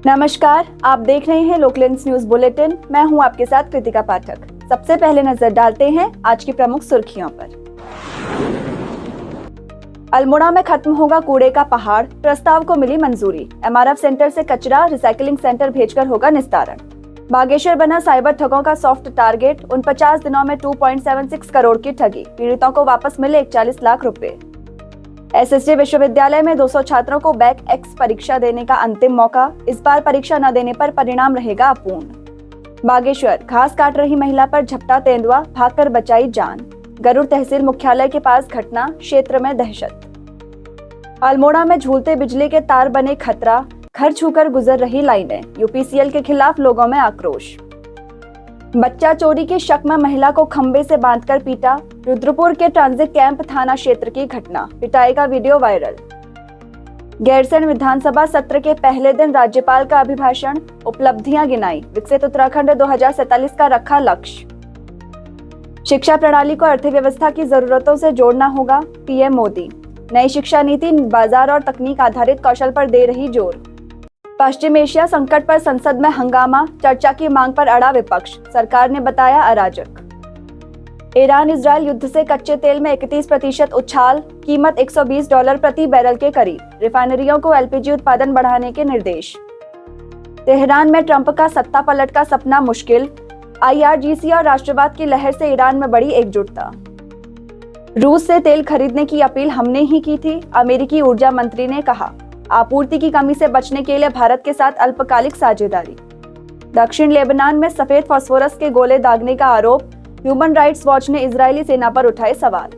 नमस्कार, आप देख रहे हैं लोकलेंस न्यूज बुलेटिन। मैं हूं आपके साथ कृतिका पाठक। सबसे पहले नजर डालते हैं आज की प्रमुख सुर्खियों पर। अल्मोड़ा में खत्म होगा कूड़े का पहाड़, प्रस्ताव को मिली मंजूरी। एमआरएफ सेंटर से कचरा रिसाइकलिंग सेंटर भेजकर होगा निस्तारण। बागेश्वर बना साइबर ठगों का सॉफ्ट टारगेट, 49 दिनों में 2.76 करोड़ की ठगी। पीड़ितों को वापस मिले 41 लाख रुपए। एसएसजे विश्वविद्यालय में 200 छात्रों को बैक एक्स परीक्षा देने का अंतिम मौका। इस बार परीक्षा न देने पर परिणाम रहेगा अपूर्ण। बागेश्वर, घास काट रही महिला पर झपटा तेंदुआ, भागकर बचाई जान। गरुड़ तहसील मुख्यालय के पास घटना, क्षेत्र में दहशत। अल्मोड़ा में झूलते बिजली के तार बने खतरा, घर छूकर गुजर रही लाइनें। यूपीसीएल के खिलाफ लोगों में आक्रोश। बच्चा चोरी के शक में महिला को खंबे से बांधकर पीटा। रुद्रपुर के ट्रांजिट कैंप थाना क्षेत्र की घटना, पिटाई का वीडियो वायरल। गैरसैंण विधानसभा सत्र के पहले दिन राज्यपाल का अभिभाषण, उपलब्धियां गिनाई। विकसित उत्तराखंड 2047 का रखा लक्ष्य। शिक्षा प्रणाली को अर्थव्यवस्था की जरूरतों से जोड़ना होगा, पीएम मोदी। नई शिक्षा नीति बाजार और तकनीक आधारित कौशल पर दे रही जोर। पश्चिम एशिया संकट पर संसद में हंगामा, चर्चा की मांग पर अड़ा विपक्ष। सरकार ने बताया अराजक। ईरान इजरायल युद्ध से कच्चे तेल में 31% उछाल, कीमत $120 प्रति बैरल के करीब। रिफाइनरियों को एलपीजी उत्पादन बढ़ाने के निर्देश। तेहरान में ट्रंप का सत्ता पलट का सपना मुश्किल। आईआरजीसी और राष्ट्रवाद की लहर से ईरान में बड़ी एकजुटता। रूस से तेल खरीदने की अपील हमने ही की थी, अमेरिकी ऊर्जा मंत्री ने कहा। आपूर्ति की कमी से बचने के लिए भारत के साथ अल्पकालिक साझेदारी। दक्षिण लेबनान में सफेद फास्फोरस के गोले दागने का आरोप, ह्यूमन राइट्स वॉच ने इजरायली सेना पर उठाए सवाल।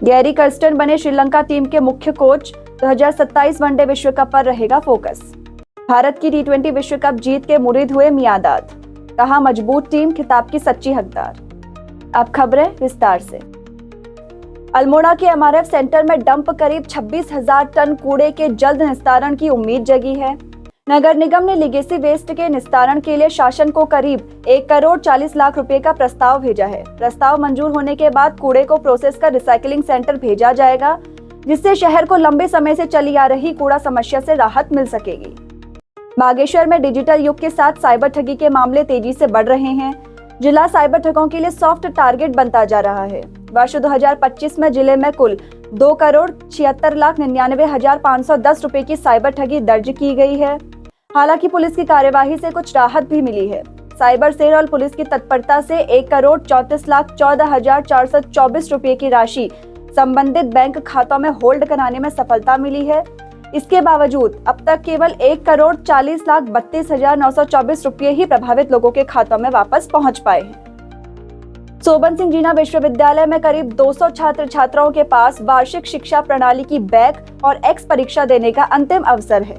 गैरी कर्स्टन बने श्रीलंका टीम के मुख्य कोच, 2027 वनडे विश्व कप पर रहेगा फोकस। भारत की T20 विश्व कप जीत के मुरीद हुए मियांदाद, कहा मजबूत टीम खिताब की सच्ची हकदार। अब खबरें विस्तार से। अल्मोड़ा के एमआरएफ सेंटर में डंप करीब 26,000 टन कूड़े के जल्द निस्तारण की उम्मीद जगी है। नगर निगम ने लीगेसी वेस्ट के निस्तारण के लिए शासन को करीब 1 करोड़ 40 लाख रुपए का प्रस्ताव भेजा है। प्रस्ताव मंजूर होने के बाद कूड़े को प्रोसेस कर रिसाइकलिंग सेंटर भेजा जाएगा, जिससे शहर को लंबे समय से चली आ रही कूड़ा समस्या से राहत मिल सकेगी। बागेश्वर में डिजिटल युग के साथ साइबर ठगी के मामले तेजी से बढ़ रहे हैं। जिला साइबर ठगों के लिए सॉफ्ट टारगेट बनता जा रहा है। वर्ष 2025 में जिले में कुल 2,76,99,510 रुपए की साइबर ठगी दर्ज की गई है। हालांकि पुलिस की कार्यवाही से कुछ राहत भी मिली है। साइबर सेल और पुलिस की तत्परता से 1,34,14,424 रुपए की राशि संबंधित बैंक खातों में होल्ड कराने में सफलता मिली है। इसके बावजूद अब तक केवल 1,40,32,924 रुपए ही प्रभावित लोगों के खातों में वापस पहुंच पाए हैं। सोबन सिंह जीना विश्वविद्यालय में करीब 200 छात्र छात्राओं के पास वार्षिक शिक्षा प्रणाली की बैक और एक्स परीक्षा देने का अंतिम अवसर है।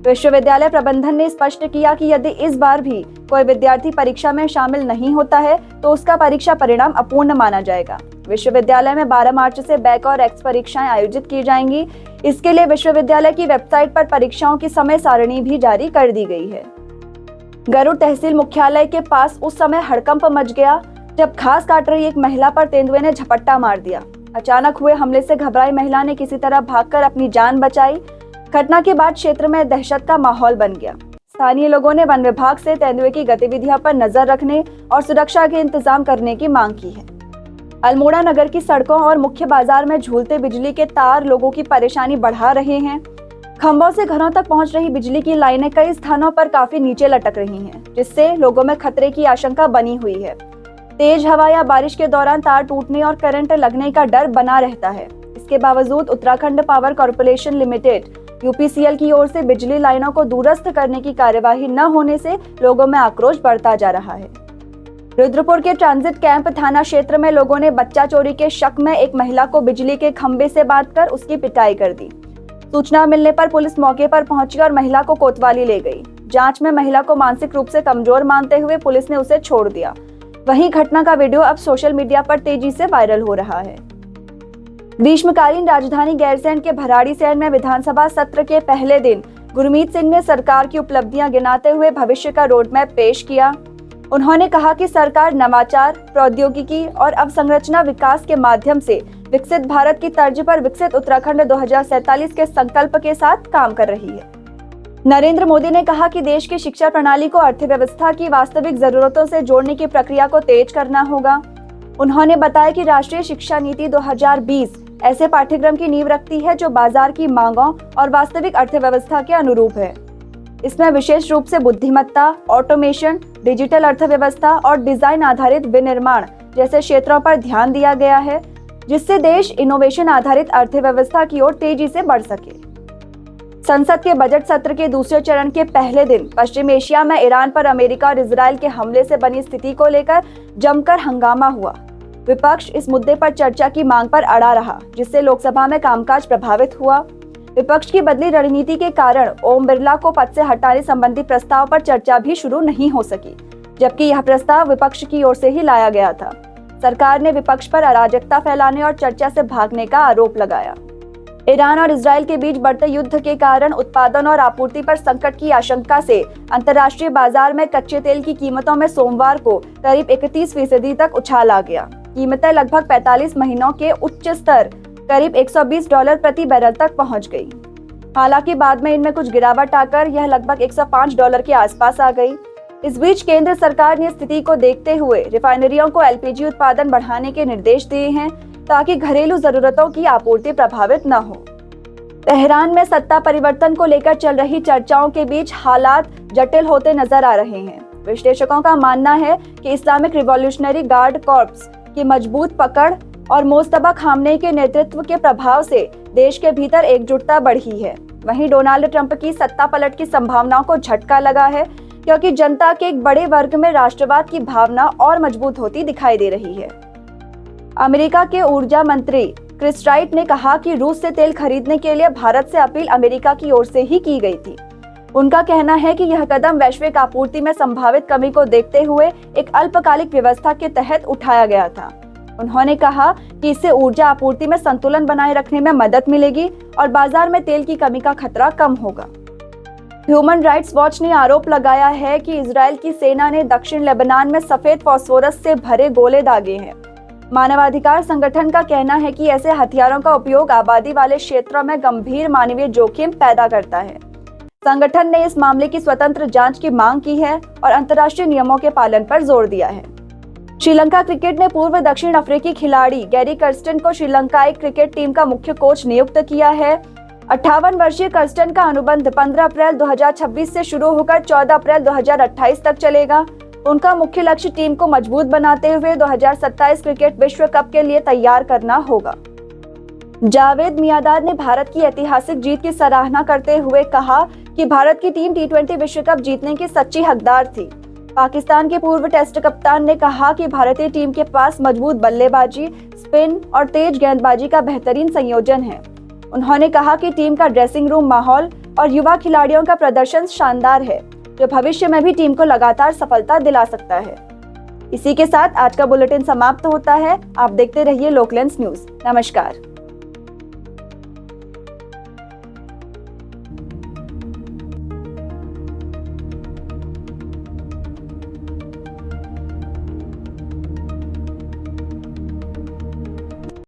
विश्वविद्यालय प्रबंधन ने स्पष्ट किया कि यदि इस बार भी कोई विद्यार्थी परीक्षा में शामिल नहीं होता है तो उसका परीक्षा परिणाम अपूर्ण माना जाएगा। विश्वविद्यालय में 12 मार्च से बैक और एक्स परीक्षाएं आयोजित की जाएंगी। इसके लिए विश्वविद्यालय की वेबसाइट पर परीक्षाओं की समय सारणी भी जारी कर दी गई है। गरुड़ तहसील मुख्यालय के पास उस समय हड़कंप मच गया जब घास काट रही एक महिला पर तेंदुए ने झपट्टा मार दिया। अचानक हुए हमले से घबराई महिला ने किसी तरह भागकर अपनी जान बचाई। घटना के बाद क्षेत्र में दहशत का माहौल बन गया। स्थानीय लोगों ने वन विभाग से तेंदुए की गतिविधियों पर नजर रखने और सुरक्षा के इंतजाम करने की मांग की है। अल्मोड़ा नगर की सड़कों और मुख्य बाजार में झूलते बिजली के तार लोगों की परेशानी बढ़ा रहे हैं। खंभों से घरों तक पहुंच रही बिजली की लाइनें कई स्थानों पर काफी नीचे लटक रही हैं, जिससे लोगों में खतरे की आशंका बनी हुई है। तेज हवा या बारिश के दौरान तार टूटने और करंट लगने का डर बना रहता है। इसके बावजूद Uttarakhand power corporation limited UPCL की ओर से बिजली लाइनों को दुरुस्त करने की कार्यवाही न होने से लोगों में आक्रोश बढ़ता जा रहा है। रुद्रपुर के ट्रांजिट कैंप थाना क्षेत्र में लोगों ने बच्चा चोरी के शक में एक महिला को बिजली के खंभे से बांधकर उसकी पिटाई कर दी। सूचना मिलने पर पुलिस मौके पर पहुंची और महिला को कोतवाली ले गई। जांच में महिला को मानसिक रूप से कमजोर मानते हुए पुलिस ने उसे छोड़ दिया। वहीं घटना का वीडियो अब सोशल मीडिया पर तेजी से वायरल हो रहा है। ग्रीष्मकालीन राजधानी गैरसैंण के भराड़ीसैंण में विधानसभा सत्र के पहले दिन गुरमीत सिंह ने सरकार की उपलब्धियां गिनाते हुए भविष्य का रोडमैप पेश किया। उन्होंने कहा कि सरकार नवाचार, प्रौद्योगिकी और अवसंरचना विकास के माध्यम से विकसित भारत की तर्ज पर विकसित उत्तराखंड 2047 के संकल्प के साथ काम कर रही है। नरेंद्र मोदी ने कहा कि देश की शिक्षा प्रणाली को अर्थव्यवस्था की वास्तविक जरूरतों से जोड़ने की प्रक्रिया को तेज करना होगा। उन्होंने बताया कि राष्ट्रीय शिक्षा नीति 2020 ऐसे पाठ्यक्रम की नींव रखती है जो बाजार की मांगों और वास्तविक अर्थव्यवस्था के अनुरूप है। इसमें विशेष रूप से बुद्धिमत्ता, ऑटोमेशन, डिजिटल अर्थव्यवस्था और डिजाइन आधारित विनिर्माण जैसे क्षेत्रों पर ध्यान दिया गया है, जिससे देश इनोवेशन आधारित अर्थव्यवस्था की ओर तेजी से बढ़ सके। संसद के बजट सत्र के दूसरे चरण के पहले दिन पश्चिम एशिया में ईरान पर अमेरिका और इजरायल के हमले से बनी स्थिति को लेकर जमकर हंगामा हुआ। विपक्ष इस मुद्दे पर चर्चा की मांग पर अड़ा रहा, जिससे लोकसभा में कामकाज प्रभावित हुआ। विपक्ष की बदली रणनीति के कारण ओम बिरला को पद से हटाने संबंधी प्रस्ताव पर चर्चा भी शुरू नहीं हो सकी, जबकि यह प्रस्ताव विपक्ष की ओर से ही लाया गया था। सरकार ने विपक्ष पर अराजकता फैलाने और चर्चा से भागने का आरोप लगाया। ईरान और इजरायल के बीच बढ़ते युद्ध के कारण उत्पादन और आपूर्ति पर संकट की आशंका से अंतर्राष्ट्रीय बाजार में कच्चे तेल की कीमतों में सोमवार को करीब 31% तक उछाल आ गया। कीमतें लगभग 45 महीनों के उच्च स्तर करीब $120 प्रति बैरल तक पहुंच गई। हालांकि बाद में इनमें कुछ गिरावट आकर यह लगभग $105 के आसपास आ गई। इस बीच केंद्र सरकार ने स्थिति को देखते हुए रिफाइनरियों को एलपीजी उत्पादन बढ़ाने के निर्देश दिए हैं, ताकि घरेलू जरूरतों की आपूर्ति प्रभावित न हो। तेहरान में सत्ता परिवर्तन को लेकर चल रही चर्चाओं के बीच हालात जटिल होते नजर आ रहे हैं। विश्लेषकों का मानना है कि इस्लामिक रिवॉल्यूशनरी गार्ड कॉर्प्स की मजबूत पकड़ और मोस्तबा खामनेई के नेतृत्व के प्रभाव से देश के भीतर एकजुटता बढ़ी है। वहीं डोनाल्ड ट्रंप की सत्ता पलट की संभावनाओं को झटका लगा है, क्योंकि जनता के एक बड़े वर्ग में राष्ट्रवाद की भावना और मजबूत होती दिखाई दे रही है। अमेरिका के ऊर्जा मंत्री क्रिस राइट ने कहा कि रूस से तेल खरीदने के लिए भारत से अपील अमेरिका की ओर से ही की गई थी। उनका कहना है कि यह कदम वैश्विक आपूर्ति में संभावित कमी को देखते हुए एक अल्पकालिक व्यवस्था के तहत उठाया गया था। उन्होंने कहा कि इससे ऊर्जा आपूर्ति में संतुलन बनाए रखने में मदद मिलेगी और बाजार में तेल की कमी का खतरा कम होगा। ह्यूमन राइट्स वॉच ने आरोप लगाया है कि इजरायल की सेना ने दक्षिण लेबनान में सफेद फास्फोरस से भरे गोले दागे हैं। मानवाधिकार संगठन का कहना है कि ऐसे हथियारों का उपयोग आबादी वाले क्षेत्रों में गंभीर मानवीय जोखिम पैदा करता है। संगठन ने इस मामले की स्वतंत्र जांच की मांग की है और अंतर्राष्ट्रीय नियमों के पालन पर जोर दिया है। श्रीलंका क्रिकेट ने पूर्व दक्षिण अफ्रीकी खिलाड़ी गैरी कर्स्टन को श्रीलंकाई क्रिकेट टीम का मुख्य कोच नियुक्त किया है। 58 वर्षीय कर्स्टन का अनुबंध 15 अप्रैल 2026 से शुरू होकर 14 अप्रैल 2028 तक चलेगा। उनका मुख्य लक्ष्य टीम को मजबूत बनाते हुए 2027 क्रिकेट विश्व कप के लिए तैयार करना होगा। जावेद मियांदाद ने भारत की ऐतिहासिक जीत की सराहना करते हुए कहा कि भारत की टीम T20 विश्व कप जीतने की सच्ची हकदार थी। पाकिस्तान के पूर्व टेस्ट कप्तान ने कहा कि भारतीय टीम के पास मजबूत बल्लेबाजी, स्पिन और तेज गेंदबाजी का बेहतरीन संयोजन है। उन्होंने कहा कि टीम का ड्रेसिंग रूम माहौल और युवा खिलाड़ियों का प्रदर्शन शानदार है, जो भविष्य में भी टीम को लगातार सफलता दिला सकता है। इसी के साथ आज का बुलेटिन समाप्त होता है। आप देखते रहिए लोकलेंस न्यूज। नमस्कार।